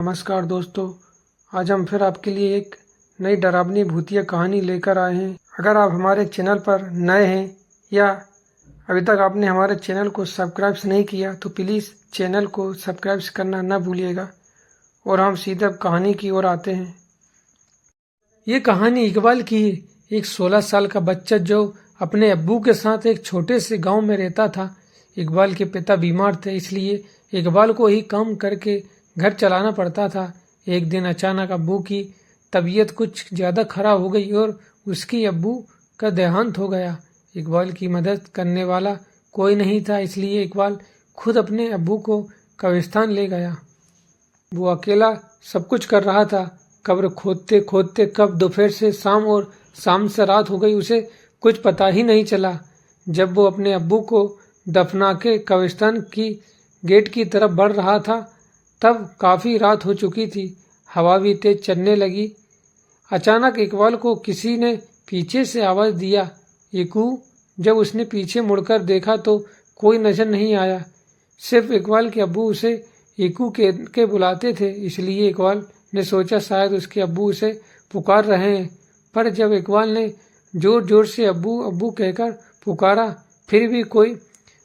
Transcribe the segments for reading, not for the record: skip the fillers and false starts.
नमस्कार दोस्तों, आज हम फिर आपके लिए एक नई डरावनी भूतिया कहानी लेकर आए हैं। अगर आप हमारे चैनल पर नए हैं या अभी तक आपने हमारे चैनल को सब्सक्राइब नहीं किया तो प्लीज़ चैनल को सब्सक्राइब करना ना भूलिएगा। और हम सीधे अब कहानी की ओर आते हैं। ये कहानी इकबाल की है, एक 16 साल का बच्चा जो अपने अब्बू के साथ एक छोटे से गाँव में रहता था। इकबाल के पिता बीमार थे, इसलिए इकबाल को ही काम करके घर चलाना पड़ता था। एक दिन अचानक अब्बू की तबीयत कुछ ज़्यादा खराब हो गई और उसकी अब्बू का देहांत हो गया। इकबाल की मदद करने वाला कोई नहीं था, इसलिए इकबाल खुद अपने अब्बू को कब्रिस्तान ले गया। वो अकेला सब कुछ कर रहा था। कब्र खोदते खोदते कब दोपहर से शाम और शाम से रात हो गई उसे कुछ पता ही नहीं चला। जब वो अपने अब्बू को दफना के कब्रिस्तान की गेट की तरफ बढ़ रहा था तब काफ़ी रात हो चुकी थी। हवा भी तेज चलने लगी। अचानक इकबाल को किसी ने पीछे से आवाज़ दिया, इकू। जब उसने पीछे मुड़कर देखा तो कोई नजर नहीं आया, सिर्फ इकबाल के अब्बू उसे इकू के बुलाते थे। इसलिए इकबाल ने सोचा शायद उसके अब्बू उसे पुकार रहे हैं। पर जब इकबाल ने जोर जोर से अब्बू अब्बू कहकर पुकारा फिर भी कोई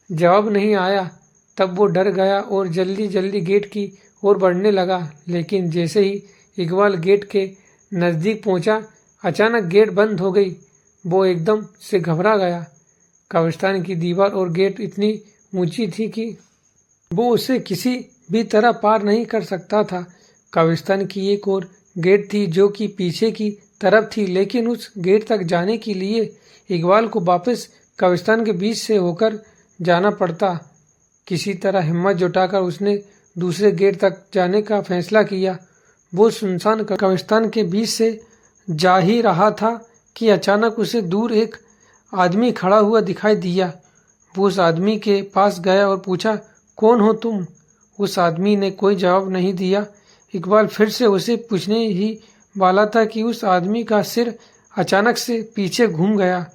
जवाब नहीं आया, तब वो डर गया और जल्दी जल्दी गेट की ओर बढ़ने लगा। लेकिन जैसे ही इकबाल गेट के नज़दीक पहुंचा, अचानक गेट बंद हो गई। वो एकदम से घबरा गया। कब्रिस्तान की दीवार और गेट इतनी ऊंची थी कि वो उसे किसी भी तरह पार नहीं कर सकता था। कब्रिस्तान की एक और गेट थी जो कि पीछे की तरफ थी, लेकिन उस गेट तक जाने के लिए इकबाल को वापस कब्रिस्तान के बीच से होकर जाना पड़ता। किसी तरह हिम्मत जुटाकर उसने दूसरे गेट तक जाने का फैसला किया। वो सुनसान कब्रिस्तान के बीच से जा ही रहा था कि अचानक उसे दूर एक आदमी खड़ा हुआ दिखाई दिया। वो उस आदमी के पास गया और पूछा, कौन हो तुम? उस आदमी ने कोई जवाब नहीं दिया। इकबाल फिर से उसे पूछने ही वाला था कि उस आदमी का सिर अचानक से पीछे घूम गया।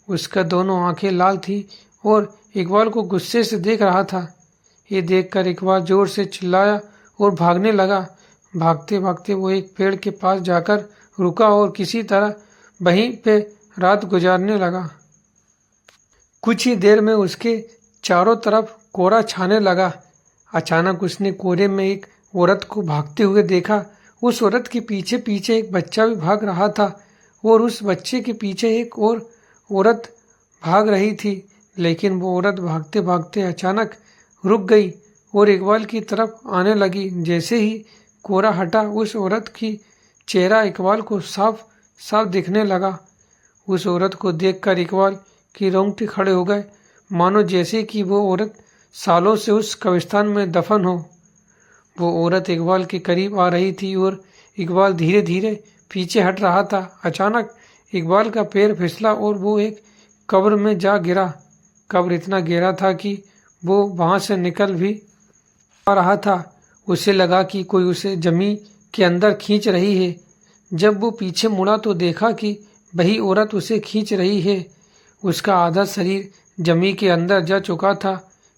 उसका दोनों आंखें लाल थी और इकबाल को गुस्से से देख रहा था। ये देखकर इकबाल जोर से चिल्लाया और भागने लगा। भागते भागते वो एक पेड़ के पास जाकर रुका और किसी तरह वहीं पे रात गुजारने लगा। कुछ ही देर में उसके चारों तरफ कोहरा छाने लगा। अचानक उसने कोहरे में एक औरत को भागते हुए देखा। उस औरत के पीछे पीछे एक बच्चा भी भाग रहा था और उस बच्चे के पीछे एक और औरत भाग रही थी। लेकिन वो औरत भागते भागते अचानक रुक गई और इकबाल की तरफ आने लगी। जैसे ही कोहरा हटा उस औरत की चेहरा इकबाल को साफ साफ दिखने लगा। उस औरत को देखकर इकबाल की रोंगटे खड़े हो गए, मानो जैसे कि वो औरत सालों से उस कब्रिस्तान में दफन हो। वो औरत इकबाल के करीब आ रही थी और इकबाल धीरे धीरे पीछे हट रहा था। अचानक इकबाल का पैर फिसला और वो एक कब्र में जा गिरा। कब्र इतना गहरा था कि वो वहां से निकल भी आ रहा था। उसे लगा कि कोई उसे जमीन के अंदर खींच रही है। जब वो पीछे मुड़ा तो देखा कि वही औरत उसे खींच रही है। उसका आधा शरीर जमीन के अंदर जा चुका था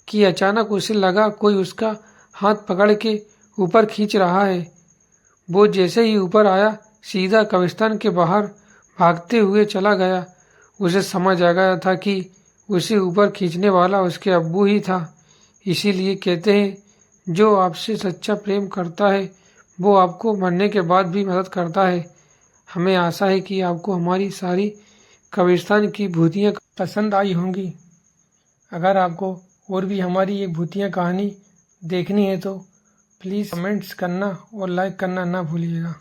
कि अचानक उसे लगा कोई उसका हाथ पकड़ के ऊपर खींच रहा है। वो जैसे ही ऊपर आया सीधा कब्रिस्तान के बाहर भागते हुए चला गया। उसे समझ आ गया था कि उसे ऊपर खींचने वाला उसके अब्बू ही था। इसीलिए कहते हैं जो आपसे सच्चा प्रेम करता है वो आपको मरने के बाद भी मदद करता है। हमें आशा है कि आपको हमारी सारी कब्रिस्तान की भूतियाँ पसंद आई होंगी। अगर आपको और भी हमारी ये भूतिया कहानी देखनी है तो प्लीज़ कमेंट्स करना और लाइक करना ना भूलिएगा।